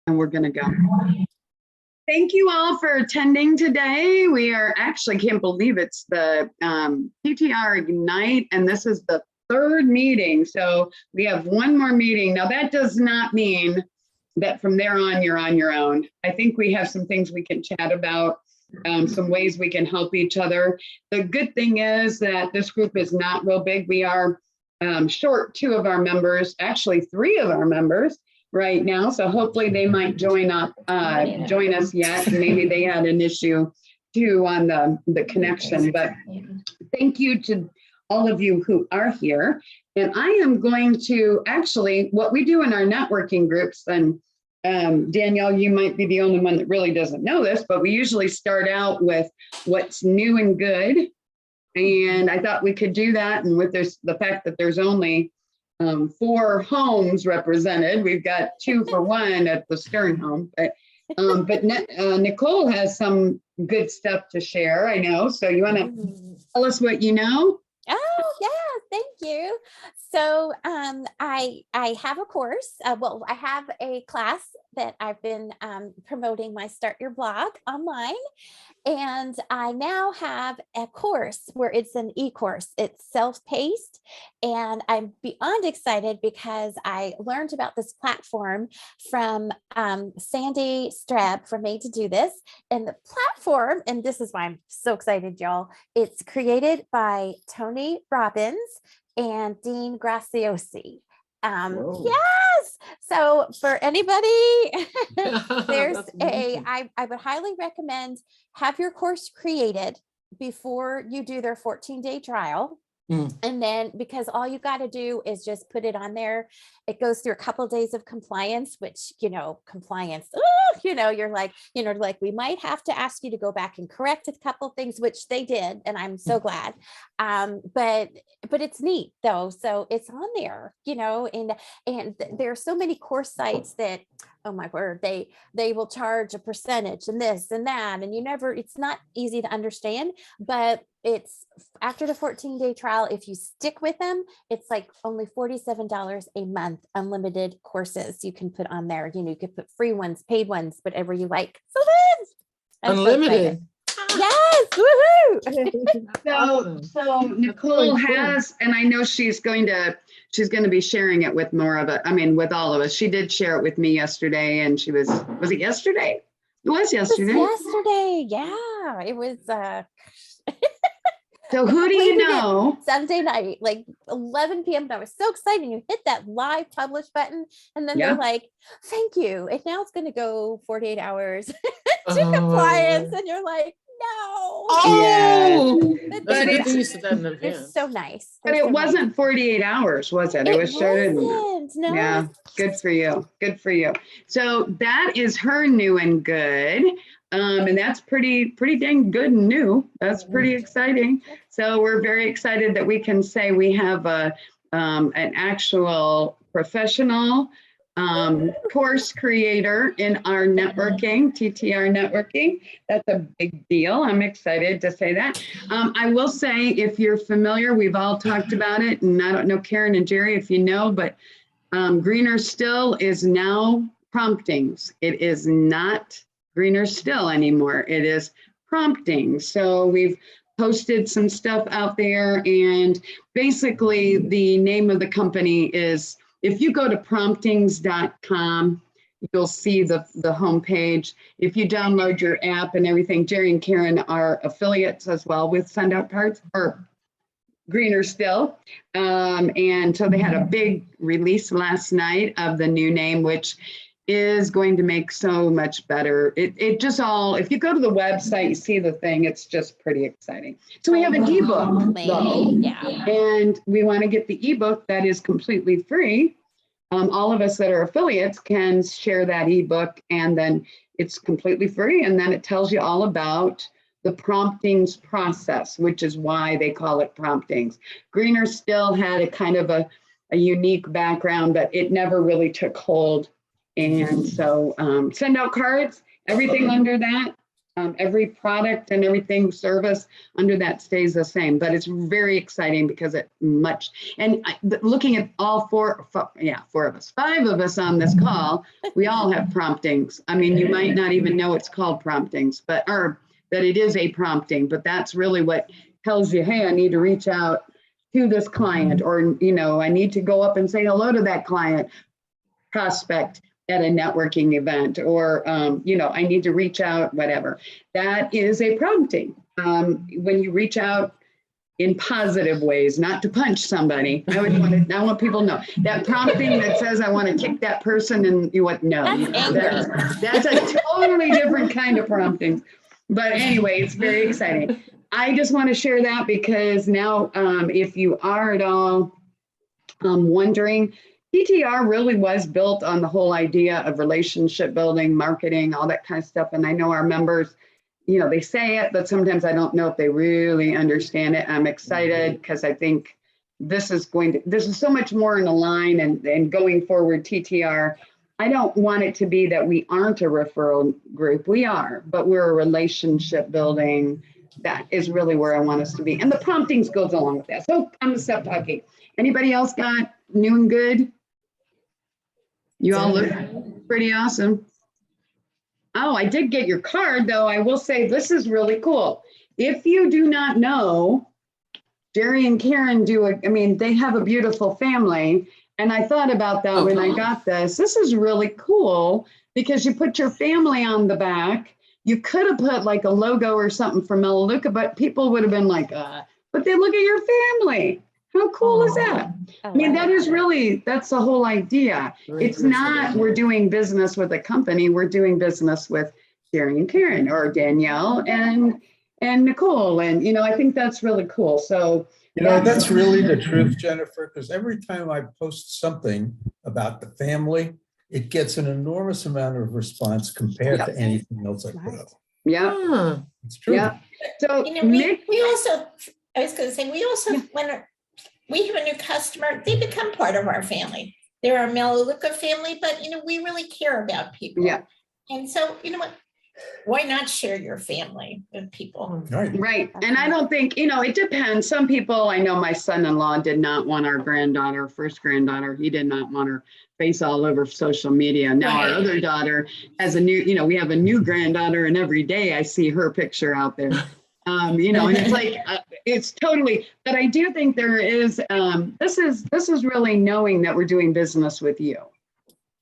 and we're going to go. Thank you all for attending today. We are actually can't believe it's the TTR Ignite, and this is the third meeting. So we have one more meeting. Now that does not mean that from there on, you're on your own. I think we have some things we can chat about, some ways we can help each other. The good thing is that this group is not real big. We are short 2 of our members, actually 3 of our members right now. So hopefully they might join us yet. Maybe they had an issue too on the connection, but thank you to all of you who are here. And I am going to actually, what we do in our networking groups, and Danielle, you might be the only one that really doesn't know this, but we usually start out with what's new and good. And I thought we could do that. And with the fact that there's only 4 homes represented, we've got 2 for 1 at the Stern home. But Nicole has some good stuff to share, I know. So you want to tell us what you know? Oh, yeah, thank you. So I have a course. Well, I have a class that I've been promoting, my Start Your Blog online. And I now have a course where it's an e-course. It's self-paced. And I'm beyond excited because I learned about this platform from Sandy Streb from Made to Do This. And the platform, and this is why I'm so excited, y'all, it's created by Tony Robbins and Dean Graziosi. Yes. So for anybody, there's I would highly recommend have your course created before you do their 14-day trial. And then, because all you got to do is just put it on there. It goes through a couple of days of compliance, which, compliance, you're like, we might have to ask you to go back and correct a couple of things, which they did. And I'm so glad. But it's neat though. So it's on there, and there are so many course sites that, oh my word, they will charge a percentage and this and that. And it's not easy to understand, but it's after the 14-day trial. If you stick with them, it's like only $47 a month, unlimited courses you can put on there. You could put free ones, paid ones, whatever you like. So then unlimited. Yes, woohoo! So Nicole has, and I know she's going to be sharing it with more of it. I mean, with all of us. She did share it with me yesterday, and was it yesterday? It was yesterday. Yesterday, yeah. It was So who do you know? Sunday night, like 11 p.m. And I was so excited. You hit that live publish button, and then they're like, thank you. And now it's going to go 48 hours to compliance. And you're like, no. But it's so nice. But it wasn't 48 hours, was it? It was shorter than that. No. Yeah, good for you. Good for you. So that is her new and good. And that's pretty dang good and new. That's pretty exciting. So we're very excited that we can say we have an actual professional course creator in our networking, TTR networking. That's a big deal. I'm excited to say that. I will say, if you're familiar, we've all talked about it, and I don't know, Karen and Jerry, if you know, but Greener Still is now promptings. It is not Greener Still anymore. It is prompting. So we've posted some stuff out there, and basically the name of the company is, if you go to promptings.com, you'll see the homepage. If you download your app and everything, Jerry and Karen are affiliates as well with Send Out Cards or Greener Still. And so they had a big release last night of the new name, which is going to make so much better. It just all, if you go to the website, you see the thing, it's just pretty exciting. So we have an ebook though, and we want to get the ebook that is completely free. All of us that are affiliates can share that ebook, and then it's completely free. And then it tells you all about the promptings process, which is why they call it promptings. Greener Still had a kind of a unique background, but it never really took hold. And so Send Out Cards, everything under that Every product and everything service under that stays the same, but it's very exciting because looking at all four of us, 5 of us on this call, we all have promptings. I mean, you might not even know it's called promptings, or that it is a prompting, but that's really what tells you, hey, I need to reach out to this client, or, I need to go up and say hello to that client prospect at a networking event, or, I need to reach out, whatever. That is a prompting. When you reach out in positive ways, not to punch somebody. I want people to know that prompting that says, I want to kick that person and that's a totally different kind of prompting. But anyway, it's very exciting. I just want to share that because now, if you are at all wondering, TTR really was built on the whole idea of relationship building, marketing, all that kind of stuff. And I know our members, they say it, but sometimes I don't know if they really understand it. I'm excited because I think this is so much more in a line, and going forward, TTR, I don't want it to be that we aren't a referral group. We are, but we're a relationship building. That is really where I want us to be. And the promptings goes along with that. So I'm gonna stop talking. Anybody else got new and good? You all look pretty awesome. Oh, I did get your card, though. I will say this is really cool. If you do not know, Jerry and Karen they have a beautiful family. And I thought about that when I got this. This is really cool because you put your family on the back. You could have put like a logo or something for Melaleuca, but people would have been like, but they look at your family. How cool is that? I mean, that's the whole idea. It's not we're doing business with a company, we're doing business with Jerry and Karen, or Danielle and Nicole. And, I think that's really cool. So, that's really the truth, Jennifer, because every time I post something about the family, it gets an enormous amount of response compared to anything else I put up. Yeah. It's true. Yeah. So, we also, I was going to say, when we have a new customer, they become part of our family. They're our Melaleuca family, but we really care about people. Yeah. And so, what? Why not share your family with people? Right. And I don't think, it depends. Some people, I know my son-in-law did not want our first granddaughter. He did not want her face all over social media. Now our other daughter has we have a new granddaughter, and every day I see her picture out there. And it's like, it's totally, but I do think there is, this is really knowing that we're doing business with you,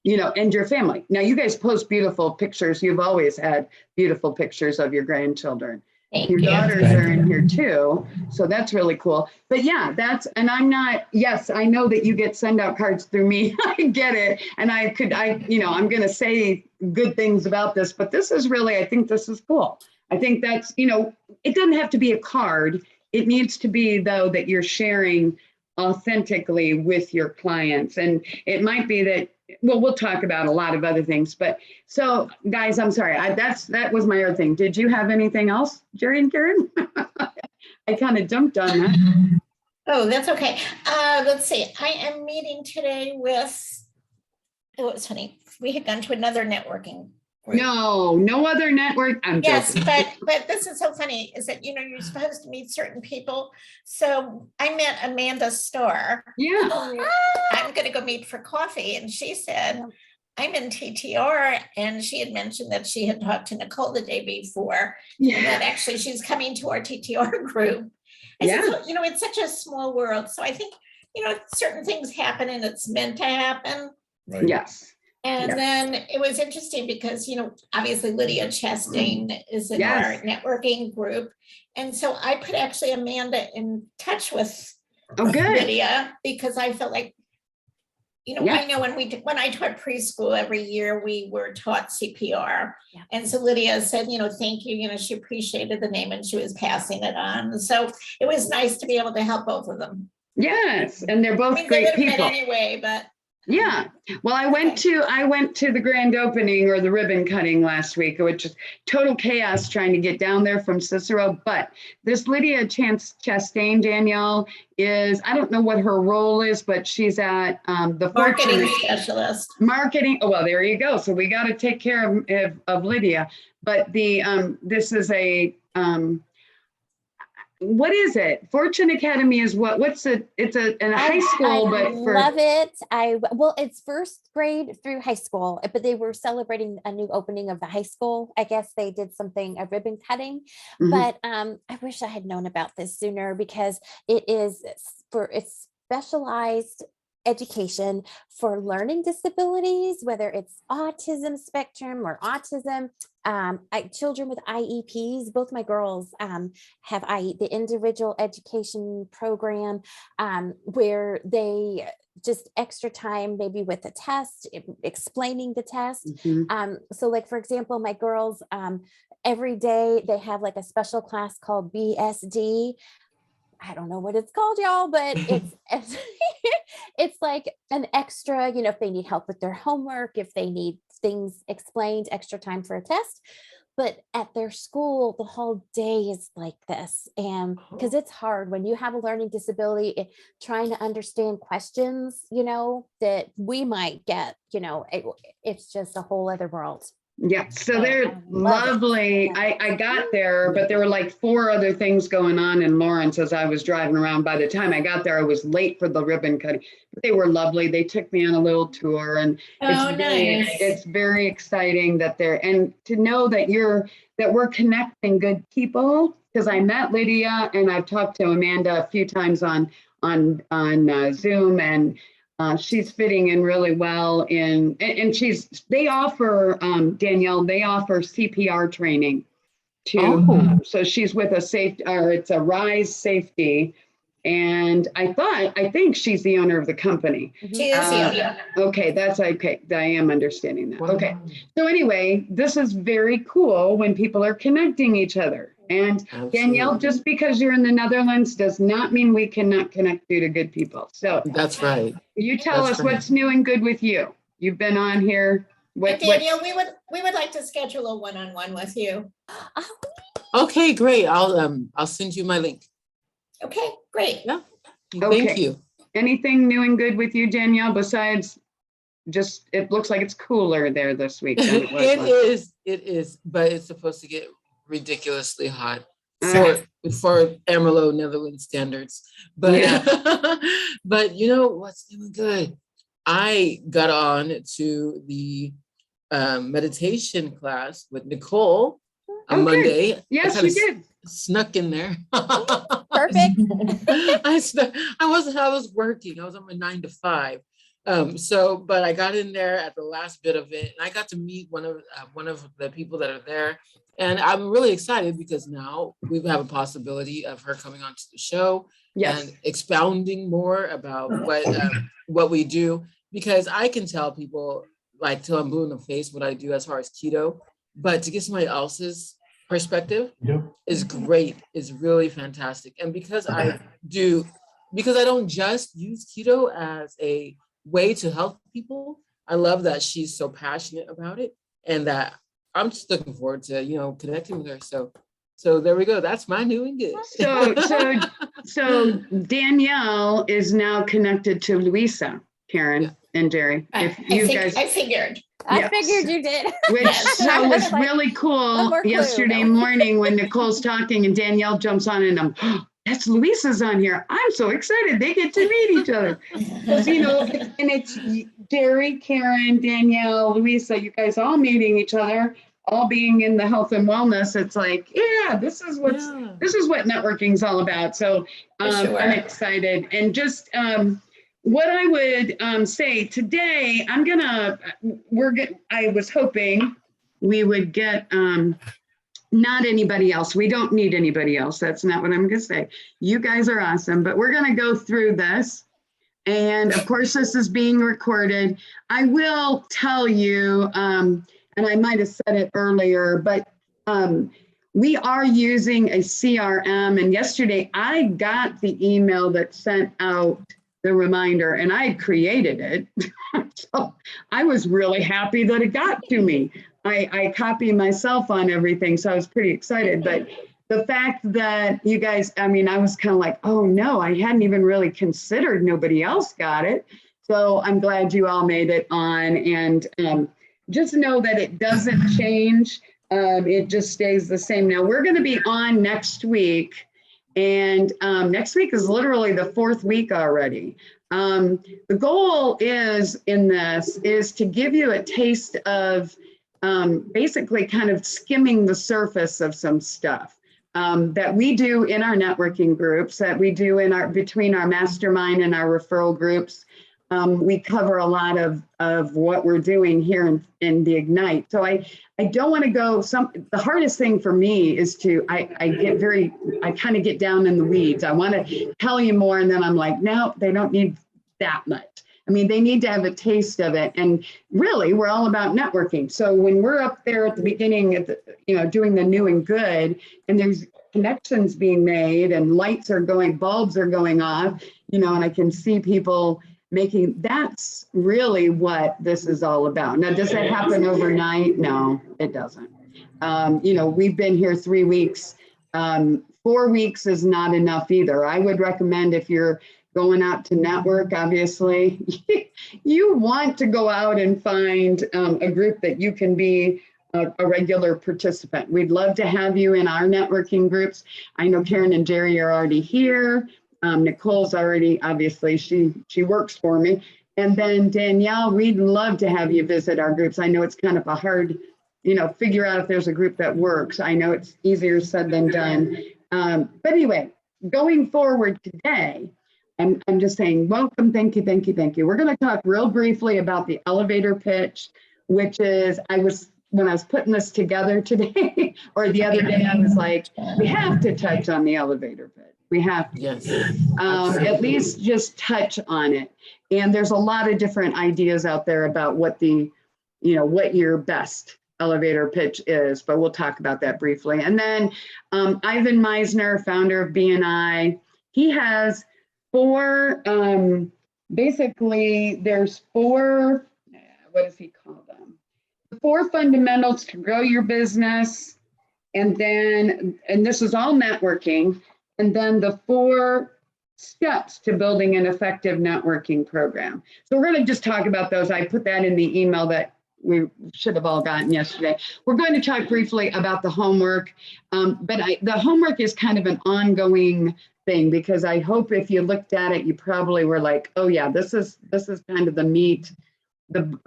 and your family. Now you guys post beautiful pictures. You've always had beautiful pictures of your grandchildren. Your daughters are in here too. So that's really cool. But yeah, I know that you get send out cards through me. I get it. And I'm going to say good things about this, but this is really, I think this is cool. I think that's, it doesn't have to be a card. It needs to be, though, that you're sharing authentically with your clients. And it might be that, we'll talk about a lot of other things. But so, guys, I'm sorry. That was my other thing. Did you have anything else, Jerry and Karen? I kind of jumped on that. Oh, that's okay. Let's see. I am meeting today with, it was funny. We had gone to another networking group. No other network. Yes, but this is so funny is that, you're supposed to meet certain people. So I met Amanda Starr. Yeah. I'm going to go meet for coffee. And she said, I'm in TTR. And she had mentioned that she had talked to Nicole the day before. Yeah. And that actually she's coming to our TTR group. I said, so, it's such a small world. So I think, certain things happen and it's meant to happen. Right. Yes. And then it was interesting because, obviously Lydia Chastain is in our networking group. And so I put actually Amanda in touch with Lydia because I felt like, I know when I taught preschool every year, we were taught CPR. Yeah. And so Lydia said, thank you. She appreciated the name and she was passing it on. So it was nice to be able to help both of them. Yes. And they're both great people. Anyway, but Yeah. Well, I went to the grand opening or the ribbon cutting last week, which is total chaos trying to get down there from Cicero. But this Lydia Chastain, Danielle, is, I don't know what her role is, but she's at the Marketing Fortune specialist. marketing. Oh, well, there you go. So we got to take care of Lydia. But this is a what is it? Fortune Academy is what's it? It's in a high school, I but for love it. Well, it's first grade through high school, but they were celebrating a new opening of the high school. I guess they did a ribbon cutting, Mhm. but I wish I had known about this sooner because it's specialized education for learning disabilities, whether it's autism spectrum or autism. Children with IEPs, both my girls have the individual education program where they just extra time maybe with the test, explaining the test. Mhm. So like, for example, my girls, every day they have like a special class called BSD. I don't know what it's called, y'all, but it's like an extra, if they need help with their homework, if they need things explained, extra time for a test. But at their school, the whole day is like this. And because it's hard when you have a learning disability, trying to understand questions, that we might get, it's just a whole other world. Yeah, so So they're I love it. lovely. I got there, but there were like 4 other things going on in Lawrence as I was driving around. By the time I got there, I was late for the ribbon cutting. But they were lovely. They took me on a little tour, and Oh, nice. it's very exciting that and to know that we're connecting good people, because I met Lydia and I've talked to Amanda a few times on Zoom, and she's fitting in really well and they offer, Danielle, they offer CPR training too. Oh. So she's with it's a Rise Safety. And I think she's the owner of the company. She is the owner. Okay, that's okay. I am understanding that. Wow. Okay. So anyway, this is very cool when people are connecting each other. And Danielle, Absolutely. just because you're in the Netherlands does not mean we cannot connect you to good people. So That's right. you tell That's us right. what's new and good with you. You've been on here. And Danielle, we would like to schedule a one-on-one with you. Okay, great. I'll send you my link. Okay, great. Yeah. Okay. Thank you. Anything new and good with you, Danielle, besides just, it looks like it's cooler there this week than it was It is, but it's supposed to get ridiculously hot Okay. for Ermelo, Netherlands standards. But but you know what's doing good? I got on to the meditation class with Nicole on Okay. Monday. Yes, I kinda you did. Snuck in there. Perfect. I was working. I was on my 9 to 5. But I got in there at the last bit of it, and I got to meet one of the people that are there, and I'm really excited because now we have a possibility of her coming onto the show Yes. and expounding more about what we do, because I can tell people like till I'm blue in the face what I do as far as keto, but to get somebody else's perspective is great, is really fantastic. And because I don't just use keto as a way to help people, I love that she's so passionate about it, and that I'm just looking forward to, connecting with her. So there we go. That's my new and good. So Danielle is now connected to Louisa, Karen, and Jerry. If you guys, I figured. I Yes. figured you did. which so was really cool more clue. yesterday morning when Nicole's talking and Danielle jumps on and that's Louisa's on here. I'm so excited. They get to meet each other. Because, and it's Jerry, Karen, Danielle, Louisa, you guys all meeting each other, all being in the health and wellness. It's like, this is what networking is all about. So Sure. I'm excited. And just what I would say today, I was hoping we would get not anybody else. We don't need anybody else. That's not what I'm going to say. You guys are awesome, but we're going to go through this. And of course, this is being recorded. I will tell you, and I might have said it earlier, but we are using a CRM. And yesterday I got the email that sent out the reminder, and I had created it. So I was really happy that it got to me. I copy myself on everything, so I was pretty excited. But the fact that you guys, I mean, I was kind of like, oh no, I hadn't even really considered nobody else got it. So I'm glad you all made it on, and just know that it doesn't change. It just stays the same. Now we're going to be on next week, and next week is literally the 4th week already. The goal is in this is to give you a taste of basically kind of skimming the surface of some stuff that we do in our networking groups, that we do in between our mastermind and our referral groups. We cover a lot of what we're doing here in the Ignite. So I don't want to go the hardest thing for me is I kind of get down in the weeds. I want to tell you more, and then I'm like, no, they don't need that much. I mean, they need to have a taste of it. And really, we're all about networking. So when we're up there at the beginning, doing the new and good, and there's connections being made and lights are going, bulbs are going off, and I can see people that's really what this is all about. Now, does that happen overnight? No, it doesn't. We've been here 3 weeks. 4 weeks is not enough either. I would recommend, if you're going out to network, obviously, you want to go out and find a group that you can be a regular participant. We'd love to have you in our networking groups. I know Karen and Jerry are already here. Nicole's already, obviously, she works for me. And then Danielle, we'd love to have you visit our groups. I know it's kind of a hard, figure out if there's a group that works. I know it's easier said than done. But anyway, going forward today, I'm just saying, welcome, thank you, thank you, thank you. We're going to talk real briefly about the elevator pitch, which is, when I was putting this together today, or the other day, I was like, we have to touch on the elevator pitch. We have to, Yes. At least just touch on it. And there's a lot of different ideas out there about what your best elevator pitch is, but we'll talk about that briefly. And then Ivan Meisner, founder of BNI, he has 4, basically there's 4, what does he call them? 4 fundamentals to grow your business. And this is all networking. And then the 4 steps to building an effective networking program. So we're going to just talk about those. I put that in the email that we should have all gotten yesterday. We're going to talk briefly about the homework, but the homework is kind of an ongoing thing, because I hope if you looked at it, you probably were like, oh yeah, this is kind of the meat, the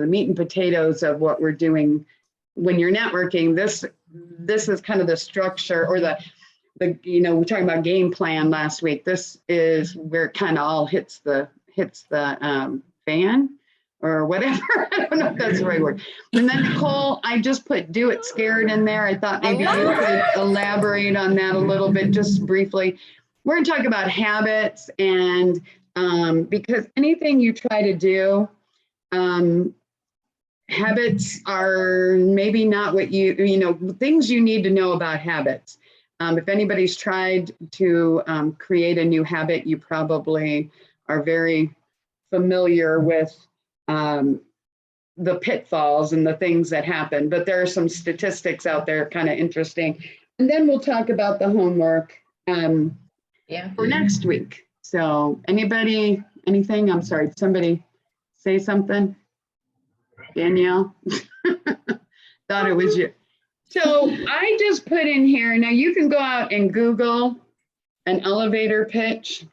meat and potatoes of what we're doing when you're networking. This is kind of the structure, or the we were talking about game plan last week. This is where it kind of all hits the fan or whatever. I don't know if that's the right word. And then Nicole, I just put do it scared in there. I thought maybe you could elaborate on that a little bit, just briefly. We're going to talk about habits, and because anything you try to do, habits are maybe not what things you need to know about habits. If anybody's tried to create a new habit, you probably are very familiar with the pitfalls and the things that happen. But there are some statistics out there kind of interesting. And then we'll talk about the homework for next week. So anything? I'm sorry, somebody say something? Danielle? Thought it was you. So I just put in here, now you can go out and Google an elevator pitch.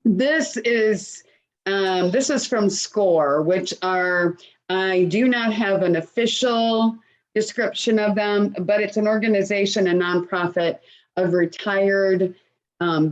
This is from SCORE, which I do not have an official description of them, but it's an organization, a nonprofit of retired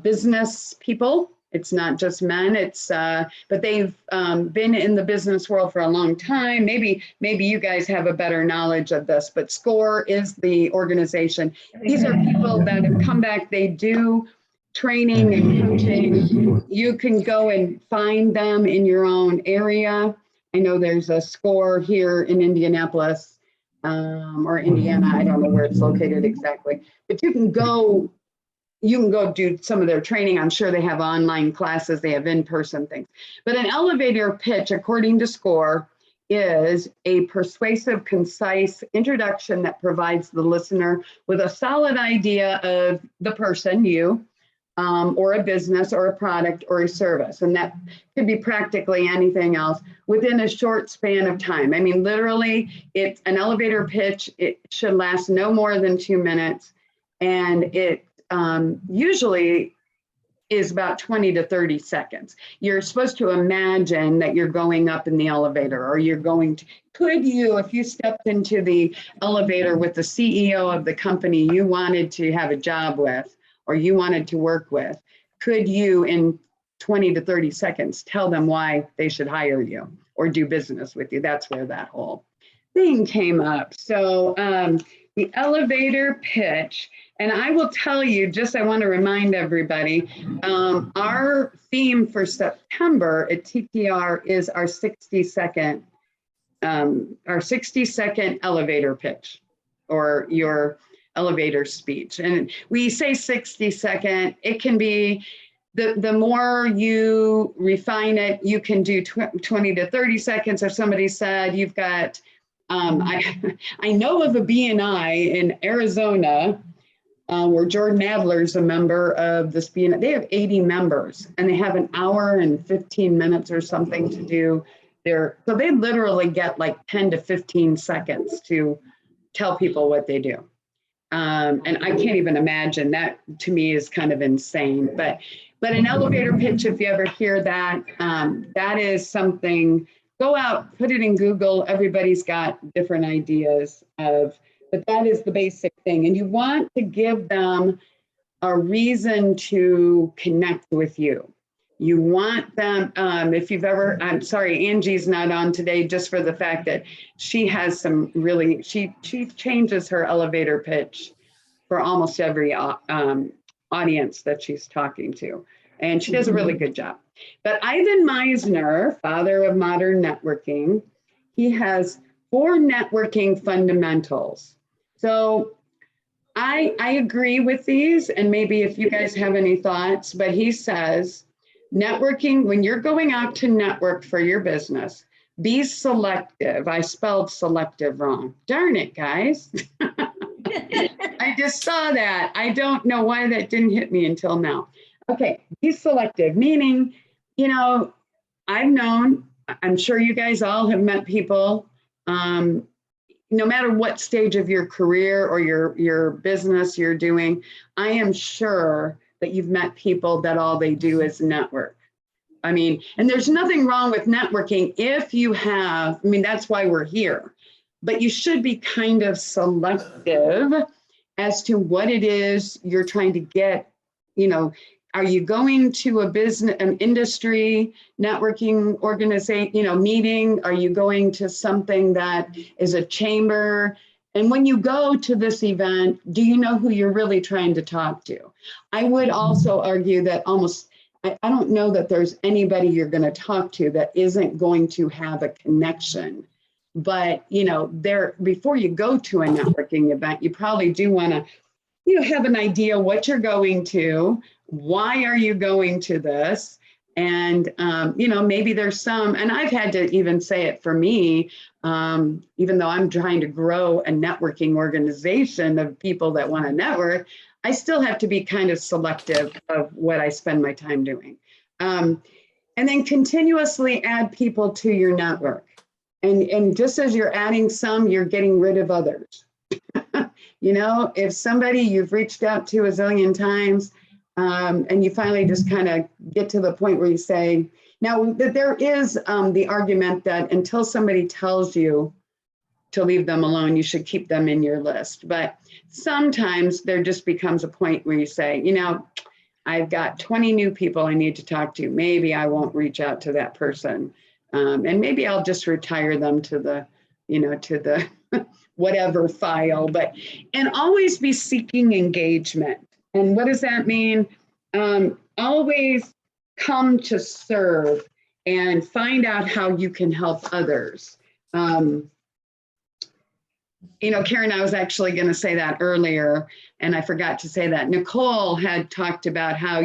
business people. It's not just men, but they've been in the business world for a long time. Maybe you guys have a better knowledge of this, but SCORE is the organization. These are people that have come back. They do training and coaching. You can go and find them in your own area. I know there's a SCORE here in Indianapolis or Indiana. I don't know where it's located exactly, but you can go you can go do some of their training. I'm sure they have online classes, they have in-person things. But an elevator pitch, according to SCORE, is a persuasive, concise introduction that provides the listener with a solid idea of the person, you, or a business or a product or a service. And that could be practically anything else within a short span of time. I mean, literally, it's an elevator pitch. It should last no more than 2 minutes. And it usually is about 20 to 30 seconds. You're supposed to imagine that you're going up in the elevator, or you're going to, could you, if you stepped into the elevator with the CEO of the company you wanted to have a job with, or you wanted to work with, could you in 20 to 30 seconds tell them why they should hire you or do business with you? That's where that whole thing came up. So the elevator pitch, and I will tell you, just I want to remind everybody, our theme for September at TTR is our 60-second elevator pitch, or your elevator speech. And we say 60-second, it can be, the more you refine it, you can do 20 to 30 seconds. If somebody said you've got, I know of a BNI in Arizona, where Jordan Adler's a member of this BNI. They have 80 members, and they have an hour and 15 minutes or something to do their, so they literally get like 10 to 15 seconds to tell people what they do. And I can't even imagine that. To me is kind of insane, but an elevator pitch, if you ever hear that, that is something, go out, put it in Google. Everybody's got different ideas of, but that is the basic thing. And you want to give them a reason to connect with you. You want them, if you've ever, I'm sorry, Angie's not on today, just for the fact that she has some really, she changes her elevator pitch for almost every audience that she's talking to. And she does a really good job. But Ivan Misner, father of modern networking, he has 4 networking fundamentals. So I agree with these, and maybe if you guys have any thoughts, but he says, networking, when you're going out to network for your business, be selective. I spelled selective wrong. Darn it, guys. I just saw that. I don't know why that didn't hit me until now. Okay, be selective, meaning, you know, I've known, I'm sure you guys all have met people, no matter what stage of your career or your business you're doing, I am sure that you've met people that all they do is network. I mean, and there's nothing wrong with networking if you have, I mean, that's why we're here, but you should be kind of selective as to what it is you're trying to get. You know, are you going to a business, an industry networking organization, you know, meeting? Are you going to something that is a chamber? And when you go to this event, do you know who you're really trying to talk to? I would also argue that almost, I don't know that there's anybody you're going to talk to that isn't going to have a connection. But, you know, before you go to a networking event, you probably do want to, you know, have an idea what you're going to, why are you going to this? And, you know, maybe there's some, and I've had to even say it for me, even though I'm trying to grow a networking organization of people that want to network, I still have to be kind of selective of what I spend my time doing. And then continuously add people to your network. And just as you're adding some, you're getting rid of others. You know, if somebody you've reached out to a zillion times, and you finally just kind of get to the point where you say, now there is the argument that until somebody tells you to leave them alone, you should keep them in your list. But sometimes there just becomes a point where you say, you know, I've got 20 new people I need to talk to. Maybe I won't reach out to that person. And maybe I'll just retire them to the, you know, to the whatever file, and always be seeking engagement. And what does that mean? Always come to serve and find out how you can help others. You know, Karen, I was actually going to say that earlier, and I forgot to say that. Nicole had talked about how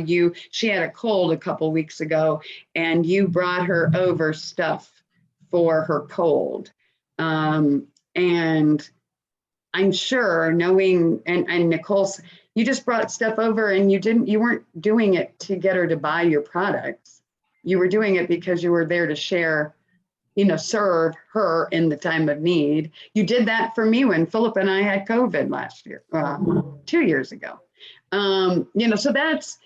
she had a cold a couple weeks ago, and you brought her over stuff for her cold. And I'm sure knowing, and Nicole's, you just brought stuff over and you weren't doing it to get her to buy your products. You were doing it because you were there to share, serve her in the time of need. You did that for me when Philip and I had COVID last year, 2 years ago. So that's,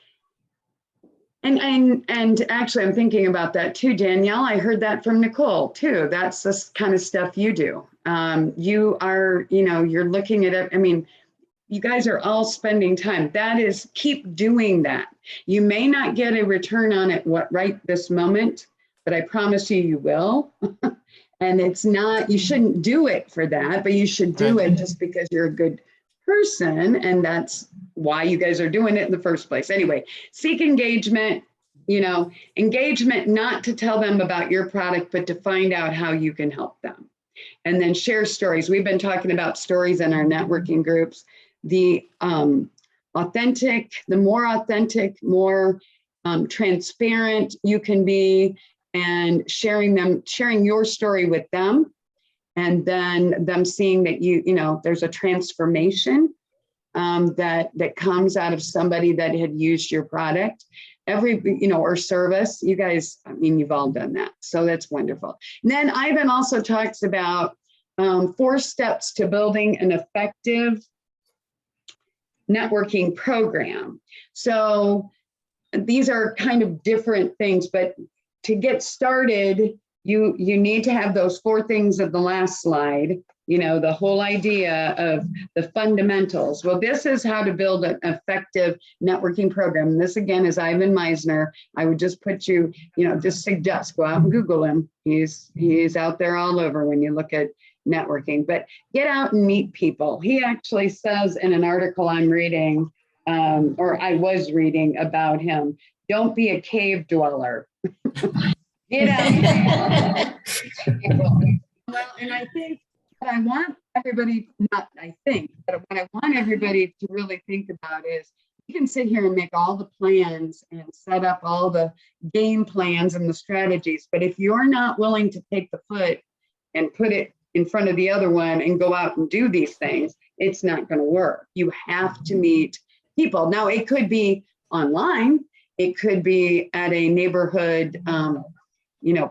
and actually I'm thinking about that too, Danielle. I heard that from Nicole too. That's the kind of stuff you do. You are, you're looking at it. I mean, you guys are all spending time. Keep doing that. You may not get a return on it right this moment, but I promise you will. And it's not, you shouldn't do it for that, but you should do it just because you're a good person. And that's why you guys are doing it in the first place. Anyway, seek engagement, engagement, not to tell them about your product, but to find out how you can help them. And then share stories. We've been talking about stories in our networking groups. The more authentic, more transparent you can be, and sharing your story with them, and then them seeing that there's a transformation that comes out of somebody that had used your product, or service. You guys, you've all done that. So that's wonderful. And then Ivan also talks about 4 steps to building an effective networking program. So these are kind of different things, but to get started, you need to have those 4 things of the last slide, the whole idea of the fundamentals. Well, this is how to build an effective networking program. And this again is Ivan Misner. I would just put just suggest, go out and Google him. He's out there all over when you look at networking, but get out and meet people. He actually says in an article I'm reading, or I was reading about him, don't be a cave dweller. Get out. Well, and I think what I want everybody, but what I want everybody to really think about is, you can sit here and make all the plans and set up all the game plans and the strategies, but if you're not willing to take the foot and put it in front of the other one and go out and do these things, it's not going to work. You have to meet people. Now, it could be online. It could be at a neighborhood,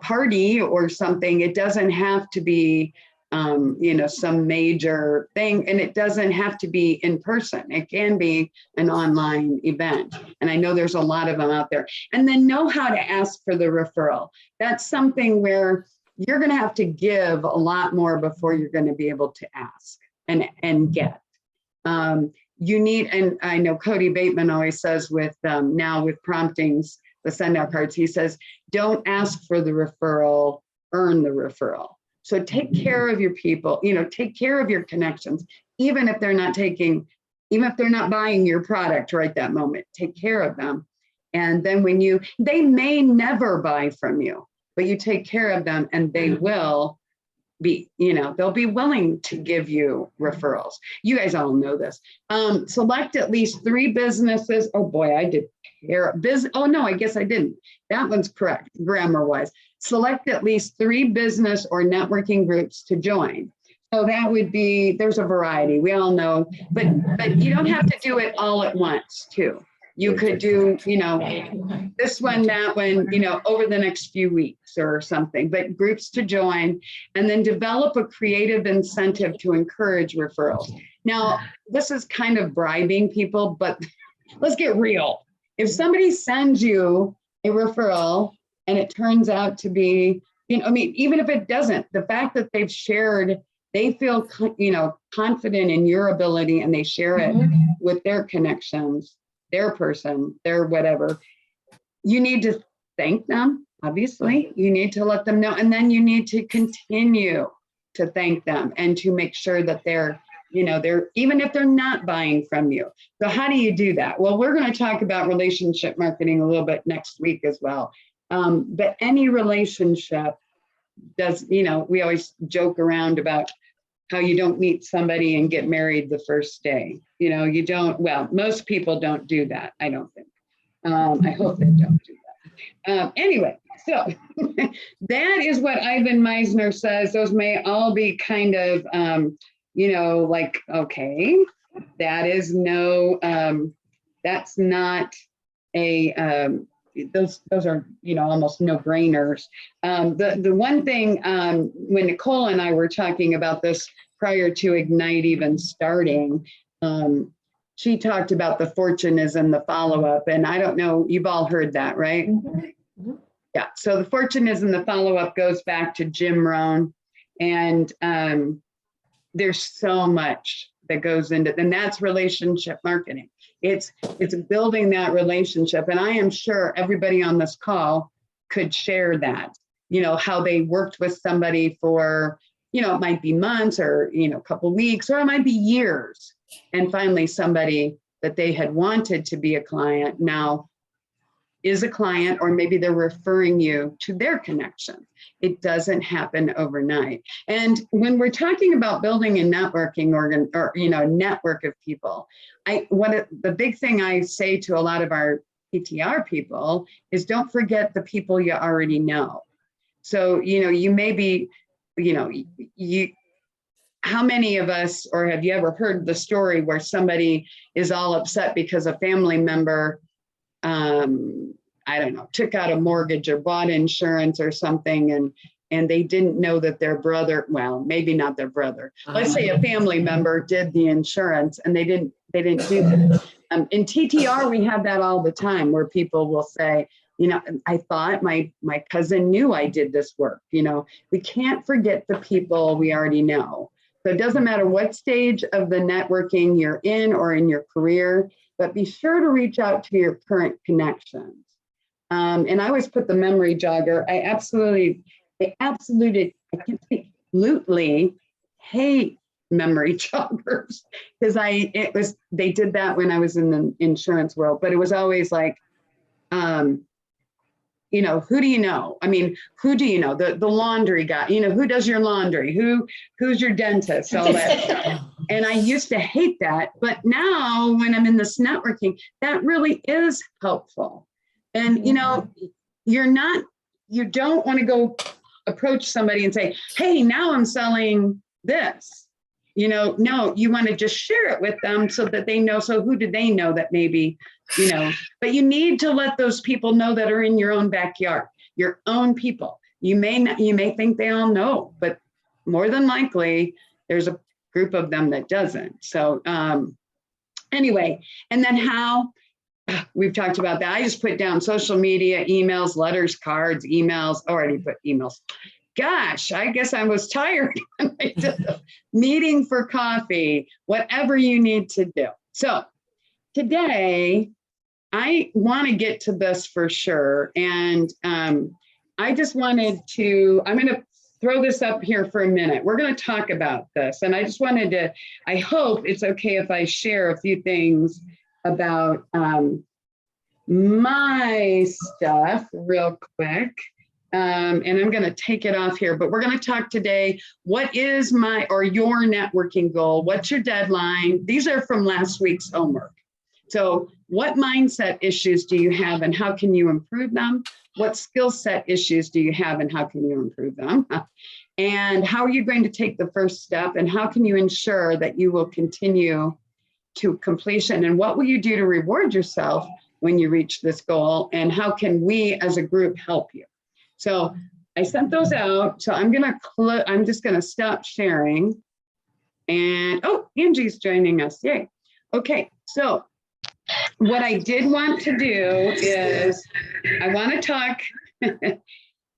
party or something. It doesn't have to be, some major thing, and it doesn't have to be in person. It can be an online event. And I know there's a lot of them out there. And then know how to ask for the referral. That's something where you're going to have to give a lot more before you're going to be able to ask and get. You need, and I know Cody Bateman always says now with promptings, the send out cards, he says, don't ask for the referral, earn the referral. So take care of your people, take care of your connections, even if they're not buying your product right that moment, take care of them. And then they may never buy from you, but you take care of them and they will be, they'll be willing to give you referrals. You guys all know this. Select at least 3 businesses. Oh boy, I did oh no, I guess I didn't. That one's correct, grammar wise. Select at least 3 business or networking groups to join. So that would be, there's a variety, we all know, but you don't have to do it all at once too. You could do, this one, that one, over the next few weeks or something, but groups to join, and then develop a creative incentive to encourage referrals. Now, this is kind of bribing people, but let's get real. If somebody sends you a referral and it turns out to be, even if it doesn't, the fact that they've shared, they feel, confident in your ability and they share it with their connections, their person, their whatever, you need to thank them. Obviously, you need to let them know, and then you need to continue to thank them and to make sure that they're even if they're not buying from you. So how do you do that? Well, we're going to talk about relationship marketing a little bit next week as well. But any relationship does, we always joke around about how you don't meet somebody and get married the first day. You know, you don't, well, most people don't do that, I don't think. I hope they don't do that. Anyway, so that is what Ivan Meisner says. Those may all be kind of, you know, like, okay, that is no, that's not a, those are, you know, almost no brainers. The one thing, when Nicole and I were talking about this prior to Ignite even starting, she talked about the fortune is in the follow-up, and I don't know, you've all heard that, right? Mhm. Yeah, so the fortune is in the follow-up goes back to Jim Rohn, and there's so much that goes into, and that's relationship marketing. It's building that relationship, and I am sure everybody on this call could share that, you know, how they worked with somebody for, you know, it might be months or, you know, a couple of weeks, or it might be years. And finally somebody that they had wanted to be a client now is a client, or maybe they're referring you to their connection. It doesn't happen overnight. And when we're talking about building a networking or you know, network of people, the big thing I say to a lot of our PTR people is don't forget the people you already know. So, you know, you may be, you know, how many of us, or have you ever heard the story where somebody is all upset because a family member, I don't know, took out a mortgage or bought insurance or something, and they didn't know that their brother, well, maybe not their brother, let's say a family member did the insurance and they didn't do that. In TTR, we have that all the time where people will say, you know, I thought my cousin knew I did this work. You know, we can't forget the people we already know. So it doesn't matter what stage of the networking you're in or in your career, but be sure to reach out to your current connections. And I always put the memory jogger. I absolutely hate memory joggers because they did that when I was in the insurance world, but it was always like, you know, who do you know? I mean, who do you know? The laundry guy, you know, who does your laundry? Who's your dentist? All that stuff. And I used to hate that. But now when I'm in this networking, that really is helpful. And, you know, you don't want to go approach somebody and say, hey, now I'm selling this. You know, no, you want to just share it with them so that they know. So who do they know that maybe, you know, but you need to let those people know that are in your own backyard, your own people. You may think they all know, but more than likely there's a group of them that doesn't. So anyway, and then how we've talked about that. I just put down social media, emails, letters, cards, emails, already put emails. Gosh, I guess I was tired when I did the meeting for coffee, whatever you need to do. So today, I want to get to this for sure. And I just wanted to, I'm going to throw this up here for a minute. We're going to talk about this. And I just wanted to, I hope it's okay if I share a few things about my stuff real quick. And I'm going to take it off here, but we're going to talk today. What is your networking goal? What's your deadline? These are from last week's homework. So what mindset issues do you have and how can you improve them? What skill set issues do you have and how can you improve them? And how are you going to take the first step and how can you ensure that you will continue to completion? And what will you do to reward yourself when you reach this goal? And how can we as a group help you? So I sent those out. So I'm just going to stop sharing. And oh, Angie's joining us. Yay. Okay. So what I did want to do is I want to talk.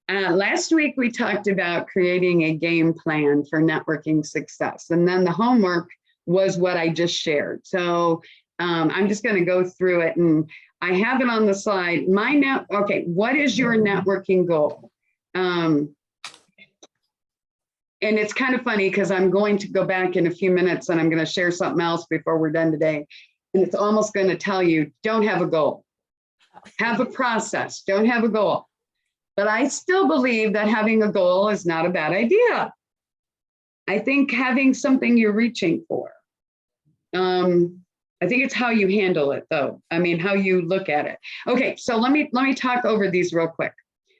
Last week, we talked about creating a game plan for networking success. And then the homework was what I just shared. So I'm just going to go through it and I have it on the slide. Okay, what is your networking goal? And it's kind of funny because I'm going to go back in a few minutes and I'm going to share something else before we're done today. And it's almost going to tell you, don't have a goal. Have a process, don't have a goal. But I still believe that having a goal is not a bad idea. I think having something you're reaching for. I think it's how you handle it though. I mean, how you look at it. Okay, so let me talk over these real quick.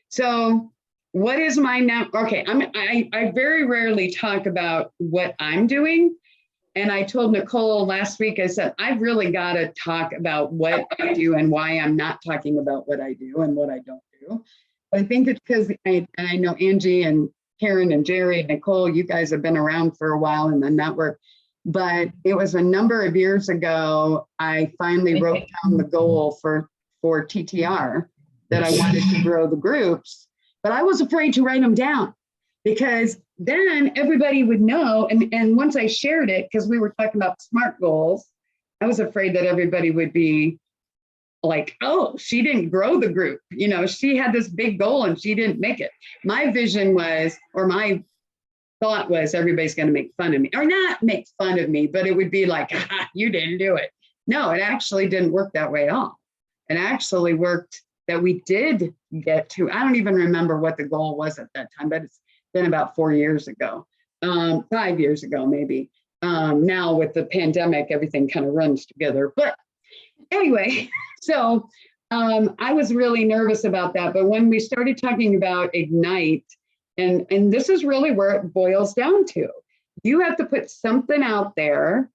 So what is my now? Okay, I very rarely talk about what I'm doing. And I told Nicole last week, I said, I've really got to talk about what I do and why I'm not talking about what I do and what I don't do. I think it's because I know Angie and Karen and Jerry and Nicole, you guys have been around for a while in the network, but it was a number of years ago, I finally wrote down the goal for TTR that I wanted to grow the groups, but I was afraid to write them down because then everybody would know. And once I shared it, because we were talking about SMART goals, I was afraid that everybody would be like, oh, she didn't grow the group. You know, she had this big goal and she didn't make it. My vision was, or my thought was, everybody's going to make fun of me, or not make fun of me, but it would be like, you didn't do it. No, it actually didn't work that way at all. It actually worked that we did get to, I don't even remember what the goal was at that time, but it's been about 4 years ago, 5 years ago, maybe. Now with the pandemic, everything kind of runs together. But anyway, so I was really nervous about that. But when we started talking about Ignite, and this is really where it boils down to, you have to put something out there,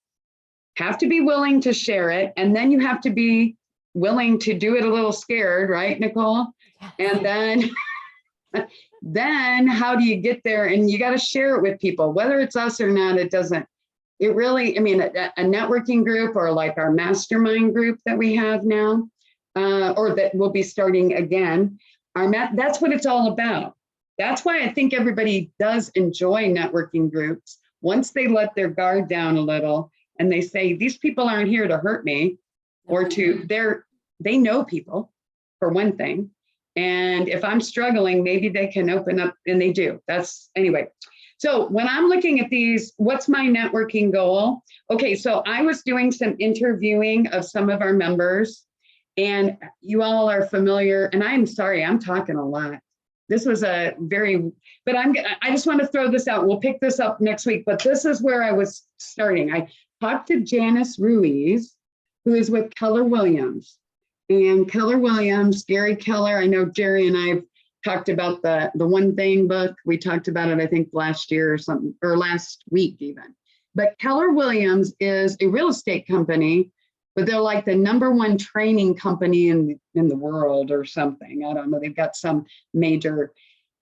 have to be willing to share it, and then you have to be willing to do it a little scared, right, Nicole? And then how do you get there? And you got to share it with people, whether it's us or not. It doesn't, it really, I mean, a networking group or like our mastermind group that we have now, or that we'll be starting again, that's what it's all about. That's why I think everybody does enjoy networking groups once they let their guard down a little and they say, these people aren't here to hurt me, or they know people, for one thing. And if I'm struggling, maybe they can open up, and they do. That's anyway. So when I'm looking at these, what's my networking goal? Okay, so I was doing some interviewing of some of our members, and you all are familiar, and I'm sorry, I'm talking a lot. This was a very, but I just want to throw this out. We'll pick this up next week, but this is where I was starting. I talked to Janice Ruiz, who is with Keller Williams. And Keller Williams, Gary Keller, I know Jerry and I talked about the One Thing book. We talked about it, I think, last year or something, or last week even. But Keller Williams is a real estate company, but they're like the #1 training company in the world or something. I don't know. They've got some major.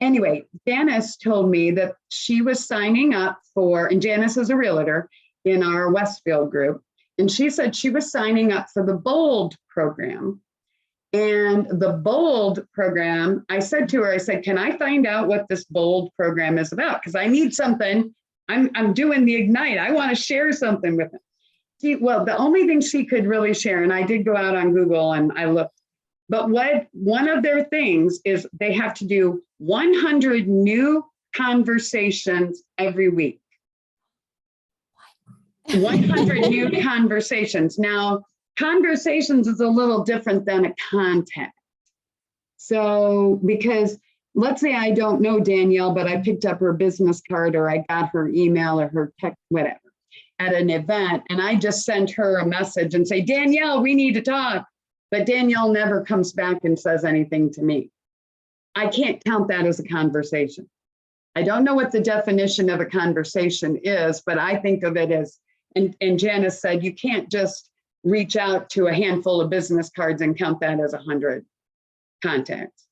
Anyway, Janice told me that she was signing up for, and Janice is a realtor in our Westfield group. And she said she was signing up for the BOLD program. And the BOLD program, I said to her, I said, can I find out what this BOLD program is about? Because I need something. I'm doing the Ignite. I want to share something with them. Well, the only thing she could really share, and I did go out on Google and I looked, but one of their things is they have to do 100 new conversations every week. 100 new conversations. Now, conversations is a little different than a contact. So, because let's say I don't know Danielle, but I picked up her business card or I got her email or her text, whatever, at an event, and I just sent her a message and say, Danielle, we need to talk. But Danielle never comes back and says anything to me. I can't count that as a conversation. I don't know what the definition of a conversation is, but I think of it as, and Janice said, you can't just reach out to a handful of business cards and count that as 100 contacts.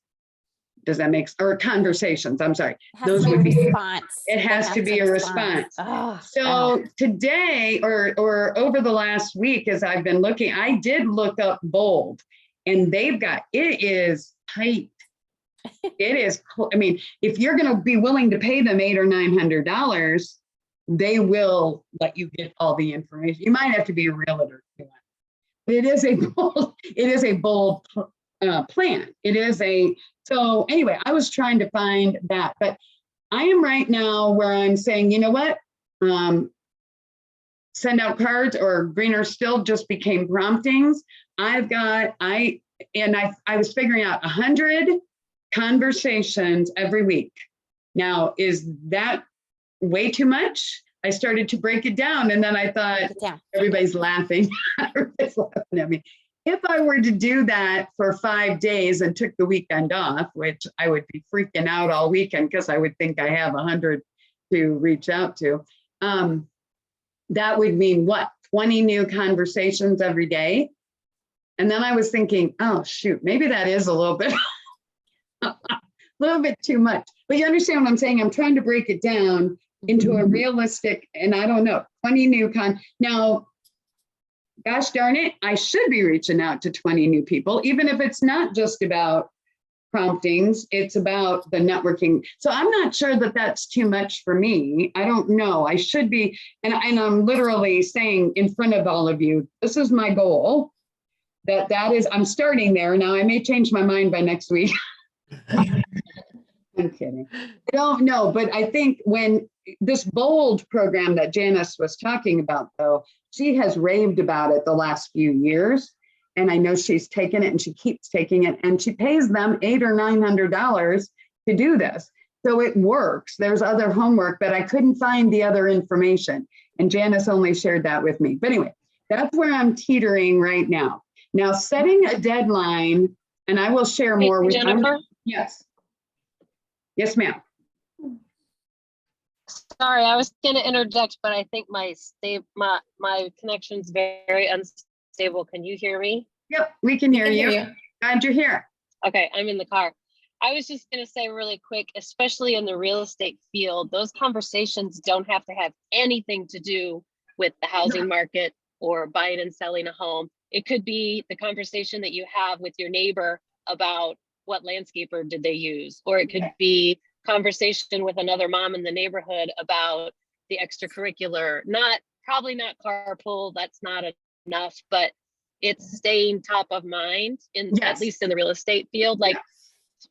Does that make sense? Or conversations, I'm sorry. Those would be response. It has to be a response. Oh, so today or over the last week, as I've been looking, I did look up BOLD, and they've got, it is tight. It is, I mean, if you're going to be willing to pay them $800 or $900, they will let you get all the information. You might have to be a realtor. But it is a bold plan. It is so anyway, I was trying to find that, but I am right now where I'm saying, you know what? Send out cards, or greener still just became promptings. I was figuring out 100 conversations every week. Now, is that way too much. I started to break it down, and then I thought, Break it down. everybody's laughing. Everybody's laughing at me. If I were to do that for 5 days and took the weekend off, which I would be freaking out all weekend because I would think I have 100 to reach out to, that would mean what? 20 new conversations every day. And then I was thinking, oh, shoot, maybe that is a little bit, too much. But you understand what I'm saying? I'm trying to break it down into a realistic, and I don't know, 20 new now, gosh darn it, I should be reaching out to 20 new people, even if it's not just about promptings, it's about the networking. So I'm not sure that that's too much for me. I don't know. I should be, and I'm literally saying in front of all of you, this is my goal. That is, I'm starting there. Now I may change my mind by next week. I'm kidding. I don't know, but I think when this BOLD program that Janice was talking about, though, she has raved about it the last few years. And I know she's taken it and she keeps taking it, and she pays them $800 or $900 to do this. So it works. There's other homework, but I couldn't find the other information. And Janice only shared that with me. But anyway, that's where I'm teetering right now. Now, setting a deadline, and I will share more with Jennifer? Yes. Yes, ma'am. Sorry, I was going to interject, but I think my connection's very unstable. Can you hear me? Yep, we can hear you. Glad you're here. Okay, I'm in the car. I was just going to say really quick, especially in the real estate field, those conversations don't have to have anything to do with the housing market or buying and selling a home. It could be the conversation that you have with your neighbor about what landscaper did they use, or it could be conversation with another mom in the neighborhood about the extracurricular, probably not carpool, that's not enough, but it's staying top of mind at least in the real estate field. Like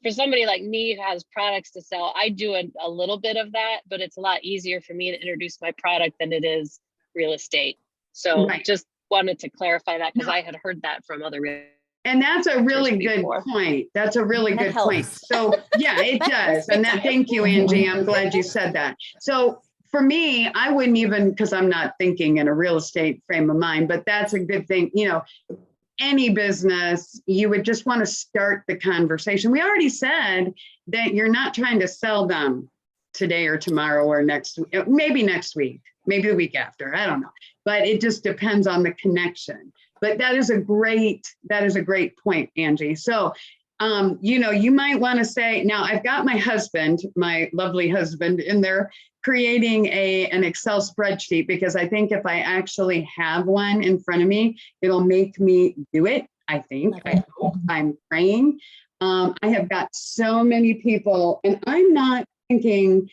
for somebody like me who has products to sell, I do a little bit of that, but it's a lot easier for me to introduce my product than it is real estate. So just wanted to clarify that because I had heard that from other real. And that's a really good point. That's a really good point. So yeah, it does. And thank you, Angie. I'm glad you said that. So for me, I wouldn't even, because I'm not thinking in a real estate frame of mind, but that's a good thing. You know, any business, you would just want to start the conversation. We already said that you're not trying to sell them today or tomorrow or maybe next week, maybe the week after, I don't know. But it just depends on the connection. But that is a great point, Angie. So, you know, you might want to say, now I've got my husband, my lovely husband in there creating an Excel spreadsheet, because I think if I actually have one in front of me, it'll make me do it. I think, I hope, I'm praying. I have got so many people, and I'm not thinking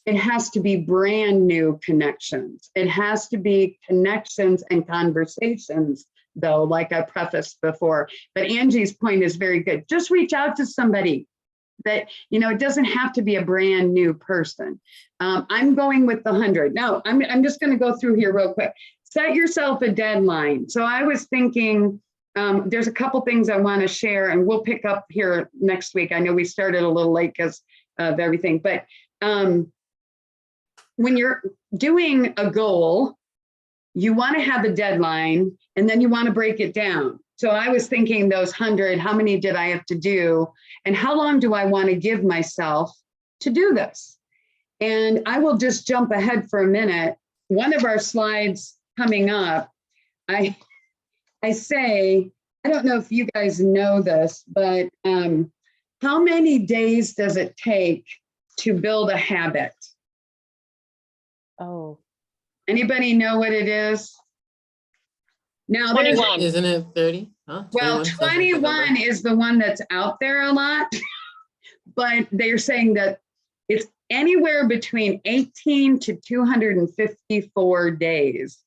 it has to be brand new connections. It has to be connections and conversations, though, like I prefaced before. But Angie's point is very good. Just reach out to somebody that, you know, it doesn't have to be a brand new person. I'm going with the 100. No, I'm just going to go through here real quick. Set yourself a deadline. So I was thinking, there's a couple things I want to share, and we'll pick up here next week. I know we started a little late because of everything, but when you're doing a goal, you want to have a deadline, and then you want to break it down. So I was thinking those 100, how many did I have to do? And how long do I want to give myself to do this? And I will just jump ahead for a minute. One of our slides coming up, I say, I don't know if you guys know this, but how many days does it take to build a habit? Oh. Anybody know what it is? Now, 21. Isn't it 30? Huh? Well, 21 is the one that's out there a lot, but they're saying that it's anywhere between 18 to 254 days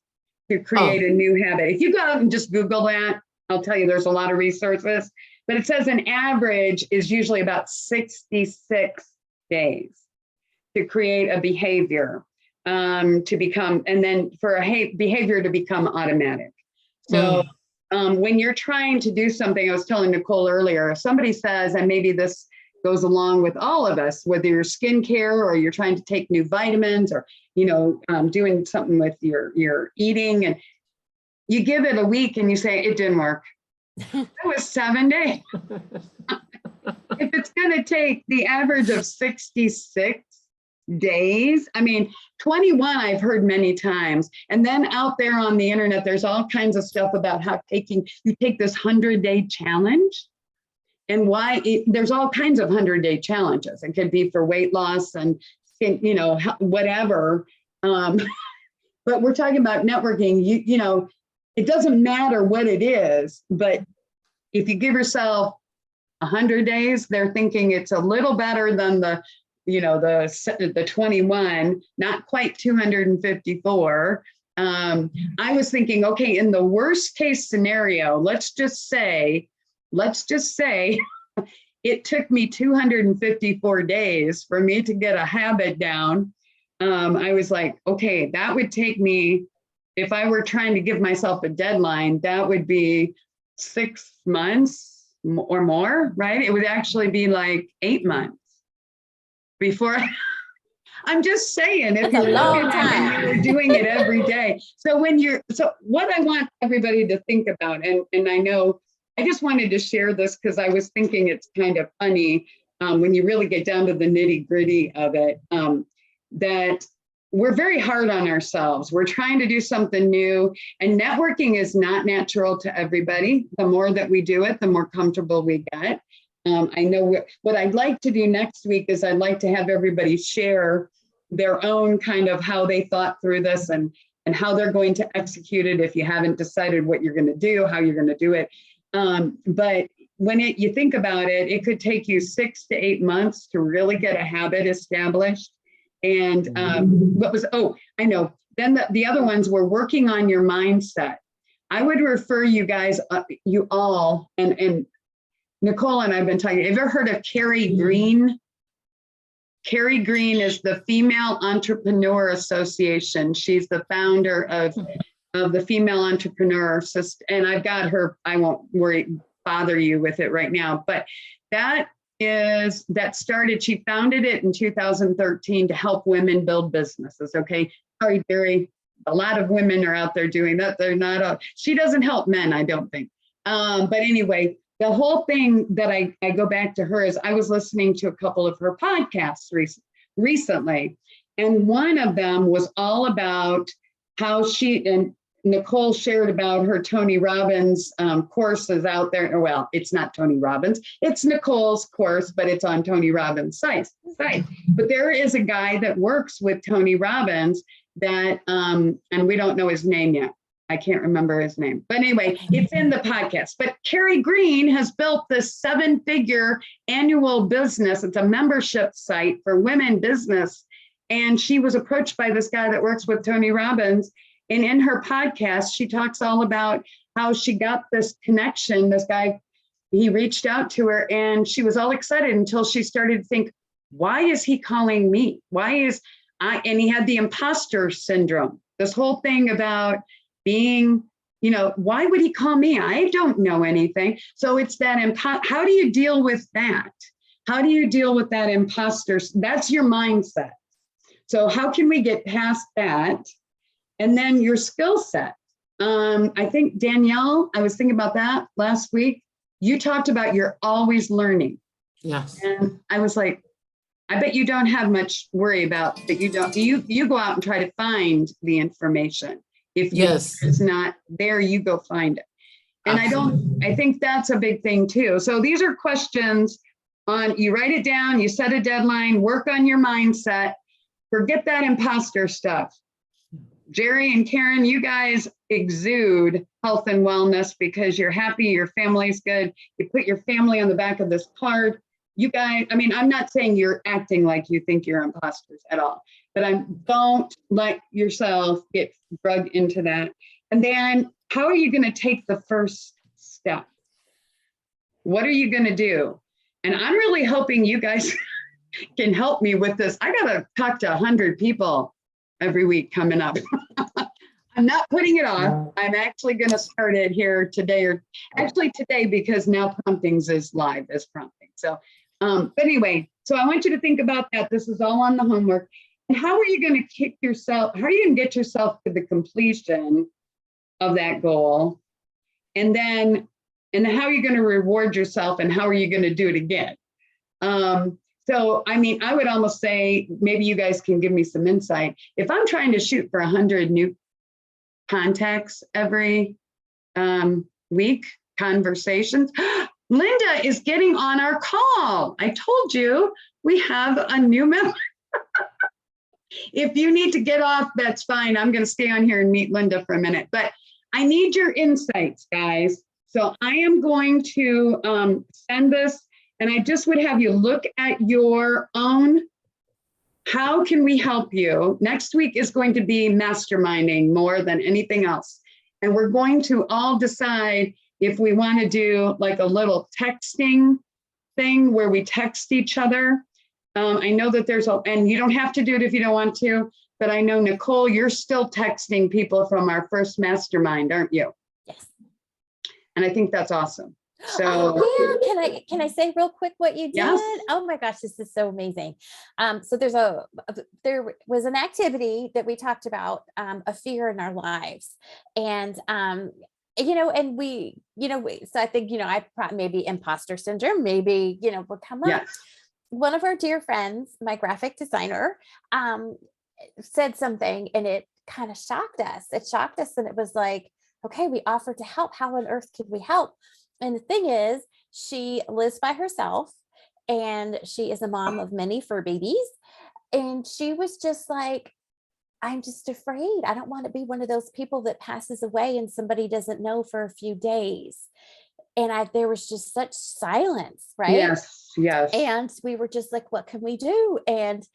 to create a new habit. If you go out and just Google that, I'll tell you there's a lot of resources, but it says an average is usually about 66 days to create a behavior to become, and then for a behavior to become automatic. So when you're trying to do something, I was telling Nicole earlier, if somebody says, and maybe this goes along with all of us, whether you're skincare or you're trying to take new vitamins or, doing something with your eating, and you give it a week and you say, it didn't work. That was 7 days. If it's going to take the average of 66 days, 21 I've heard many times. And then out there on the internet, there's all kinds of stuff about how you take this 100-day challenge and why there's all kinds of 100-day challenges. It could be for weight loss and, whatever. But we're talking about networking. It doesn't matter what it is, but if you give yourself 100 days, they're thinking it's a little better than the 21, not quite 254. I was thinking, okay, in the worst case scenario, let's just say it took me 254 days for me to get a habit down. I was like, okay, that would take me, if I were trying to give myself a deadline, that would be 6 months or more, right? It would actually be like 8 months before. I'm just saying, if That's a you're long looking at time. it, you're doing it every day. So what I want everybody to think about, and I know I just wanted to share this because I was thinking it's kind of funny when you really get down to the nitty gritty of it, that we're very hard on ourselves. We're trying to do something new, and networking is not natural to everybody. The more that we do it, the more comfortable we get. I know what I'd like to do next week is I'd like to have everybody share their own kind of how they thought through this and how they're going to execute it. If you haven't decided what you're going to do, how you're going to do it. But when you think about it, it could take you 6 to 8 months to really get a habit established. And I know. Then the other ones were working on your mindset. I would refer you guys, you all, and Nicole and I've been talking. Have you ever heard of Carrie Green? Carrie Green is the Female Entrepreneur Association. She's the founder of the Female Entrepreneur System. And I've got her, I won't bother you with it right now, but she founded it in 2013 to help women build businesses. Okay. Sorry, Jerry. A lot of women are out there doing that. They're not, she doesn't help men, I don't think. But anyway, the whole thing that I go back to her is I was listening to a couple of her podcasts recently. And one of them was all about how and Nicole shared about her Tony Robbins courses out there. Well, it's not Tony Robbins, it's Nicole's course, but it's on Tony Robbins' site. But there is a guy that works with Tony Robbins that, and we don't know his name yet. I can't remember his name, but anyway, it's in the podcast. But Carrie Green has built this 7-figure annual business. It's a membership site for women business. And she was approached by this guy that works with Tony Robbins. And in her podcast, she talks all about how she got this connection. This guy, he reached out to her and she was all excited until she started to think, why is he calling me? And he had the imposter syndrome, this whole thing about being, why would he call me? I don't know anything. So it's that, how do you deal with that? How do you deal with that imposter? That's your mindset. So how can we get past that? And then your skill set. I think Danielle, I was thinking about that last week. You talked about you're always learning. Yes. And I was like, I bet you don't have much worry about that. You go out and try to find the information. If it's not there, you go find it. And absolutely. I think that's a big thing too. So these are questions you write it down, you set a deadline, work on your mindset, forget that imposter stuff. Jerry and Karen, you guys exude health and wellness because you're happy, your family's good. You put your family on the back of this card. You guys, I'm not saying you're acting like you think you're imposters at all, but don't let yourself get drugged into that. And then how are you going to take the first step? What are you going to do? And I'm really hoping you guys can help me with this. I got to talk to 100 people every week coming up. I'm not putting it off. I'm actually going to start it here today, or actually today, because now Promptings is live as Prompting. So But anyway, so I want you to think about that. This is all on the homework. And how are you going to get yourself to the completion of that goal? And then, how are you going to reward yourself, and how are you going to do it again? So, I mean, I would almost say, maybe you guys can give me some insight. If I'm trying to shoot for 100 new contacts every week, conversations, Linda is getting on our call. I told you we have a new member. If you need to get off, that's fine. I'm going to stay on here and meet Linda for a minute, but I need your insights, guys. So I am going to send this, and I just would have you look at your own. How can we help you? Next week is going to be masterminding more than anything else. And we're going to all decide if we want to do like a little texting thing where we text each other. I know that and you don't have to do it if you don't want to, but I know, Nicole, you're still texting people from our first mastermind, aren't you? Yes. And I think that's awesome. So oh, yeah. Can I say real quick what you did? Yes. Oh my gosh, this is so amazing. So there was an activity that we talked about, a fear in our lives. And and so I think, I probably maybe imposter syndrome, maybe, would come up. yes. One of our dear friends, my graphic designer, said something, and it kind of shocked us. It shocked us. And it was like, okay, we offered to help. How on earth could we help? And the thing is, she lives by herself, and she is a mom of many fur babies. And she was just like, I'm just afraid. I don't want to be one of those people that passes away and somebody doesn't know for a few days. And there was just such silence, right? Yes, yes. And we were just like, what can we do? And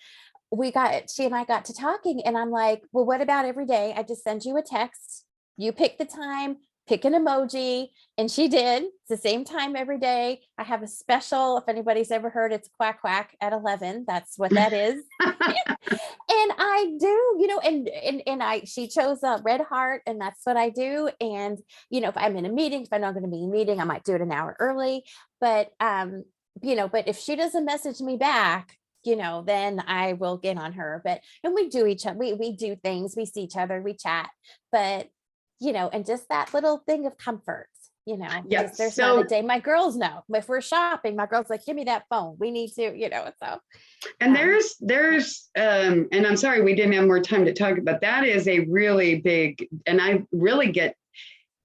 she and I got to talking, and I'm like, well, what about every day? I just send you a text. You pick the time, pick an emoji. And she did. It's the same time every day. I have a special, if anybody's ever heard, it's quack quack at 11. That's what that is. And I do, she chose a red heart, and that's what I do. And, if I'm in a meeting, if I'm not going to be in a meeting, I might do it an hour early. But, but if she doesn't message me back, then I will get on her. And we do we do things, we see each other, we chat, but, and just that little thing of comfort, Yes. there's not a day. My girls know if we're shopping, my girl's like, give me that phone. We need to, so. And there's, and I'm sorry, we didn't have more time to talk about that. Is a really big, and I really get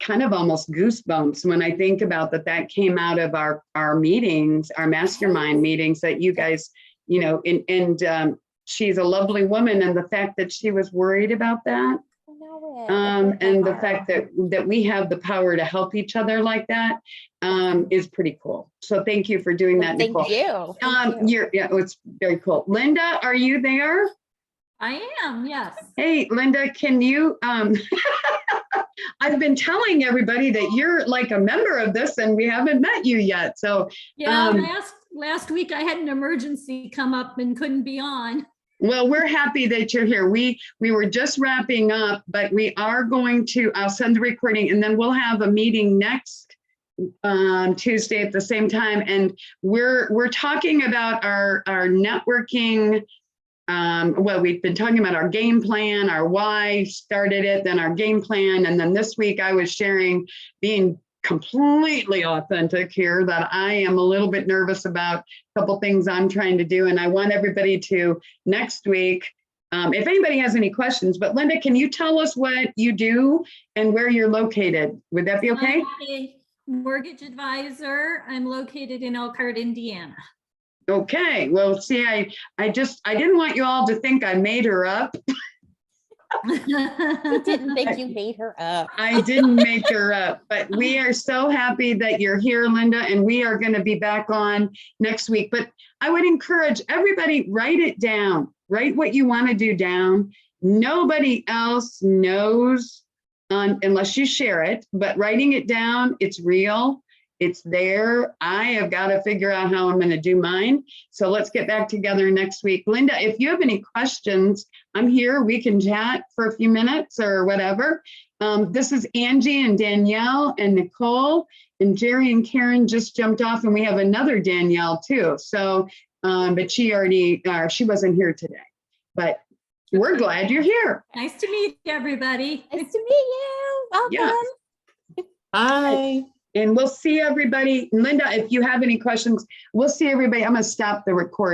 kind of almost goosebumps when I think about that came out of our meetings, our mastermind meetings that you guys, and she's a lovely woman. And the fact that she was worried about that, and the fact that we have the power to help each other like that is pretty cool. So thank you for doing that, Nicole. Thank you. It's very cool. Linda, are you there? I am, yes. Hey, Linda, can you, I've been telling everybody that you're like a member of this, and we haven't met you yet. So yeah, last week I had an emergency come up and couldn't be on. Well, we're happy that you're here. We were just wrapping up, but we are going to, I'll send the recording, and then we'll have a meeting next Tuesday at the same time. And we're talking about our networking. Well, we've been talking about our game plan, our why started it, then our game plan. And then this week I was sharing, being completely authentic here, that I am a little bit nervous about a couple things I'm trying to do. And I want everybody to next week, if anybody has any questions, but Linda, can you tell us what you do and where you're located? Would that be okay? I'm a mortgage advisor. I'm located in Elkhart, Indiana. Okay, well, see, I didn't want you all to think I made her up. We didn't think you made her up. I didn't make her up, but we are so happy that you're here, Linda, and we are going to be back on next week. But I would encourage everybody, write it down, write what you want to do down. Nobody else knows unless you share it, but writing it down, it's real. It's there. I have got to figure out how I'm going to do mine. So let's get back together next week. Linda, if you have any questions, I'm here. We can chat for a few minutes or whatever. This is Angie and Danielle and Nicole, and Jerry and Karen just jumped off, and we have another Danielle too. So, but she wasn't here today, but we're glad you're here. Nice to meet everybody. Nice to meet you. Welcome. Yeah. Bye. And we'll see everybody. Linda, if you have any questions, we'll see everybody. I'm going to stop the recording.